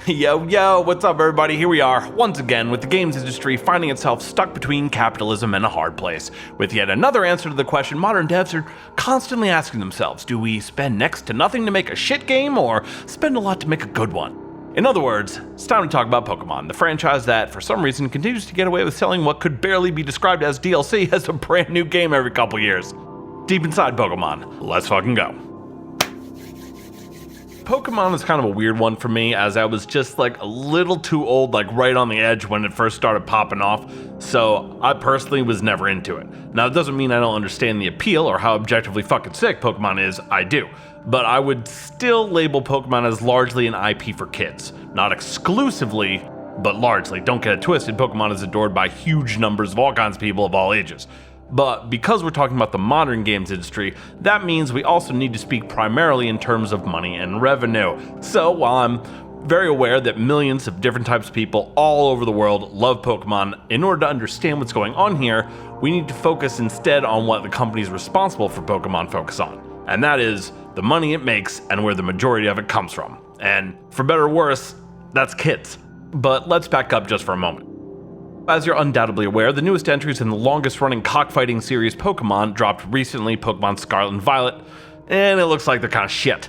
Yo, what's up everybody? Here we are, once again, with the games industry finding itself stuck between capitalism and a hard place, with yet another answer to the question modern devs are constantly asking themselves: do we spend next to nothing to make a shit game, or spend a lot to make a good one? In other words, it's time to talk about Pokemon, the franchise that, for some reason, continues to get away with selling what could barely be described as DLC as a brand new game every couple years. Deep inside Pokemon, let's fucking go. Pokemon is kind of a weird one for me, as I was just like a little too old, like right on the edge when it first started popping off, so I personally was never into it. Now it doesn't mean I don't understand the appeal or how objectively fucking sick Pokemon is, I do. But I would still label Pokemon as largely an IP for kids. Not exclusively, but largely. Don't get it twisted, Pokemon is adored by huge numbers of all kinds of people of all ages. But because we're talking about the modern games industry, that means we also need to speak primarily in terms of money and revenue. So while I'm very aware that millions of different types of people all over the world love Pokemon, in order to understand what's going on here, we need to focus instead on what the companies responsible for Pokemon focus on. And that is the money it makes and where the majority of it comes from. And for better or worse, that's kids. But let's back up just for a moment. As you're undoubtedly aware, the newest entries in the longest running cockfighting series Pokemon dropped recently, Pokemon Scarlet and Violet, and it looks like they're kind of shit.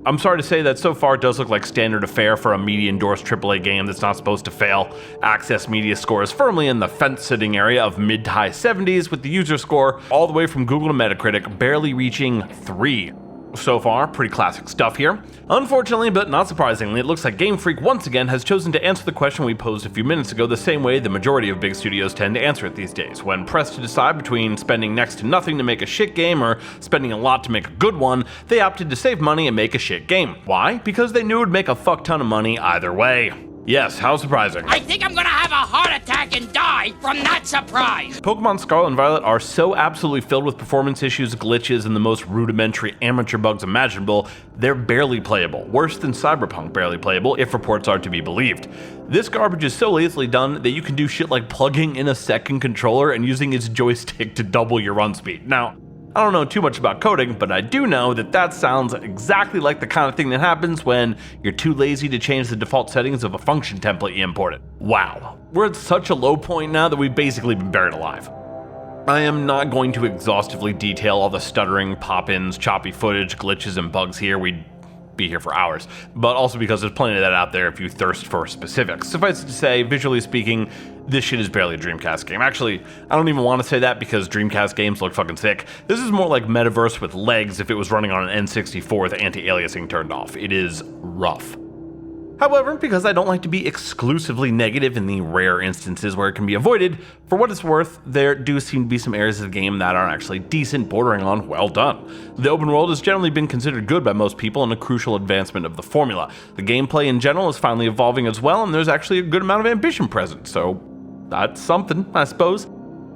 I'm sorry to say that so far it does look like standard affair for a media-endorsed AAA game that's not supposed to fail. Access Media score is firmly in the fence-sitting area of mid to high 70s, with the user score all the way from Google to Metacritic barely reaching 3. So far, pretty classic stuff here. Unfortunately, but not surprisingly, it looks like Game Freak once again has chosen to answer the question we posed a few minutes ago the same way the majority of big studios tend to answer it these days. When pressed to decide between spending next to nothing to make a shit game or spending a lot to make a good one, they opted to save money and make a shit game. Why? Because they knew it would make a fuck ton of money either way. Yes, how surprising. I think I'm gonna have a heart attack and die from that surprise! Pokemon Scarlet and Violet are so absolutely filled with performance issues, glitches, and the most rudimentary amateur bugs imaginable, they're barely playable. Worse than Cyberpunk barely playable, if reports are to be believed. This garbage is so lazily done that you can do shit like plugging in a second controller and using its joystick to double your run speed. Now, I don't know too much about coding, but I do know that that sounds exactly like the kind of thing that happens when you're too lazy to change the default settings of a function template you imported. Wow. We're at such a low point now that we've basically been buried alive. I am not going to exhaustively detail all the stuttering, pop-ins, choppy footage, glitches, and bugs here. We'd be here for hours, but also because there's plenty of that out there if you thirst for specifics. Suffice it to say, visually speaking, this shit is barely a Dreamcast game. Actually, I don't even want to say that because Dreamcast games look fucking sick. This is more like Metaverse with legs if it was running on an N64 with anti-aliasing turned off. It is rough. However, because I don't like to be exclusively negative in the rare instances where it can be avoided, for what it's worth, there do seem to be some areas of the game that are actually decent, bordering on well done. The open world has generally been considered good by most people and a crucial advancement of the formula. The gameplay in general is finally evolving as well, and there's actually a good amount of ambition present, so that's something, I suppose.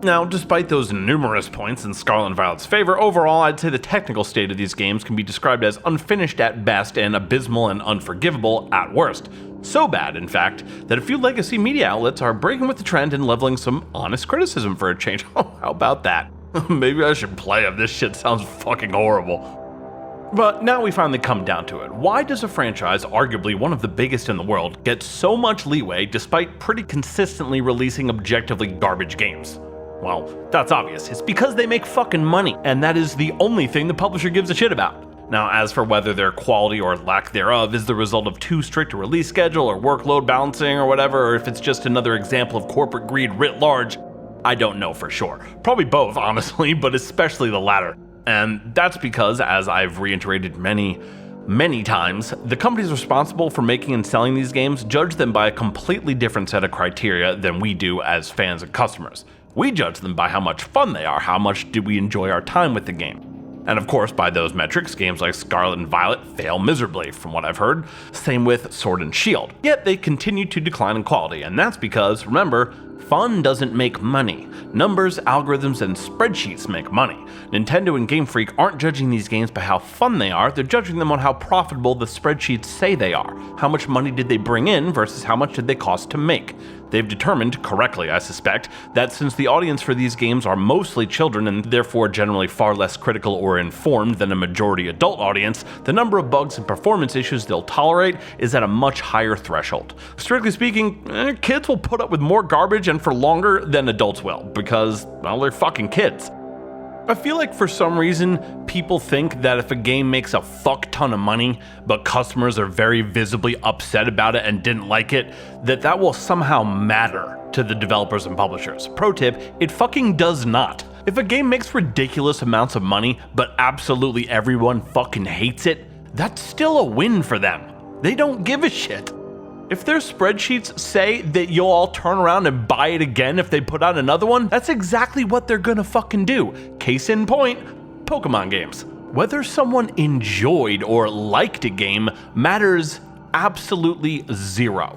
Now, despite those numerous points in Scarlet and Violet's favor, overall I'd say the technical state of these games can be described as unfinished at best and abysmal and unforgivable at worst. So bad, in fact, that a few legacy media outlets are breaking with the trend and leveling some honest criticism for a change. Oh, how about that? Maybe I should play it. This shit sounds fucking horrible. But now we finally come down to it. Why does a franchise, arguably one of the biggest in the world, get so much leeway despite pretty consistently releasing objectively garbage games? Well, that's obvious. It's because they make fucking money, and that is the only thing the publisher gives a shit about. Now, as for whether their quality or lack thereof is the result of too strict a release schedule or workload balancing or whatever, or if it's just another example of corporate greed writ large, I don't know for sure. Probably both, honestly, but especially the latter. And that's because, as I've reiterated many times, the companies responsible for making and selling these games judge them by a completely different set of criteria than we do as fans and customers. We judge them by how much fun they are, how much do we enjoy our time with the game. And of course, by those metrics, games like Scarlet and Violet fail miserably, from what I've heard. Same with Sword and Shield. Yet they continue to decline in quality, and that's because, remember, fun doesn't make money. Numbers, algorithms, and spreadsheets make money. Nintendo and Game Freak aren't judging these games by how fun they are, they're judging them on how profitable the spreadsheets say they are. How much money did they bring in versus how much did they cost to make? They've determined, correctly I suspect, that since the audience for these games are mostly children and therefore generally far less critical or informed than a majority adult audience, the number of bugs and performance issues they'll tolerate is at a much higher threshold. Strictly speaking, kids will put up with more garbage and for longer than adults will, because, well, they're fucking kids. I feel like for some reason, people think that if a game makes a fuck ton of money, but customers are very visibly upset about it and didn't like it, that will somehow matter to the developers and publishers. Pro tip, it fucking does not. If a game makes ridiculous amounts of money, but absolutely everyone fucking hates it, that's still a win for them. They don't give a shit. If their spreadsheets say that you'll all turn around and buy it again if they put out another one, that's exactly what they're gonna fucking do. Case in point, Pokemon games. Whether someone enjoyed or liked a game matters absolutely zero.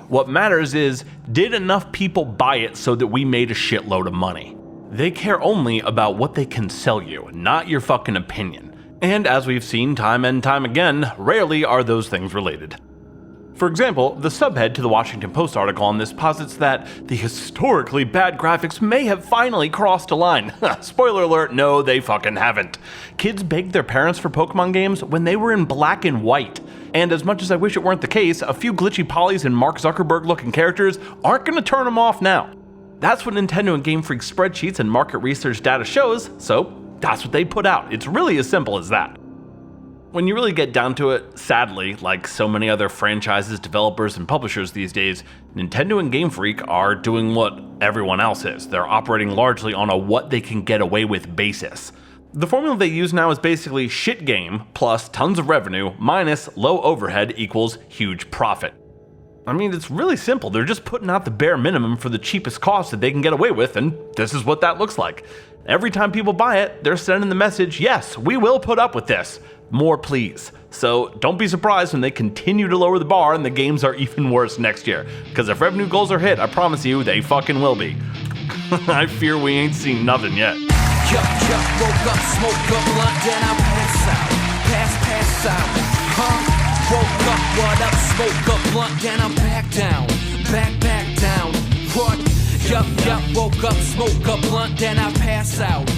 What matters is, did enough people buy it so that we made a shitload of money? They care only about what they can sell you, not your fucking opinion. And as we've seen time and time again, rarely are those things related. For example, the subhead to the Washington Post article on this posits that the historically bad graphics may have finally crossed a line. Spoiler alert, no, they fucking haven't. Kids begged their parents for Pokemon games when they were in black and white. And as much as I wish it weren't the case, a few glitchy polys and Mark Zuckerberg looking characters aren't gonna turn them off now. That's what Nintendo and Game Freak spreadsheets and market research data shows, so that's what they put out. It's really as simple as that. When you really get down to it, sadly, like so many other franchises, developers, and publishers these days, Nintendo and Game Freak are doing what everyone else is. They're operating largely on a what they can get away with basis. The formula they use now is basically shit game plus tons of revenue minus low overhead equals huge profit. I mean, it's really simple. They're just putting out the bare minimum for the cheapest cost that they can get away with, and this is what that looks like. Every time people buy it, they're sending the message, yes, we will put up with this. More please. So don't be surprised when they continue to lower the bar and the games are even worse next year. Because if revenue goals are hit, I promise you, they fucking will be. I fear we ain't seen nothing yet. Woke up, smoke up, blunt, then I pass out. Pass out. Woke up, what up, smoke up, blunt, then I'm back down. Back down. What? Yup, woke up, smoke up, blunt, then I pass out.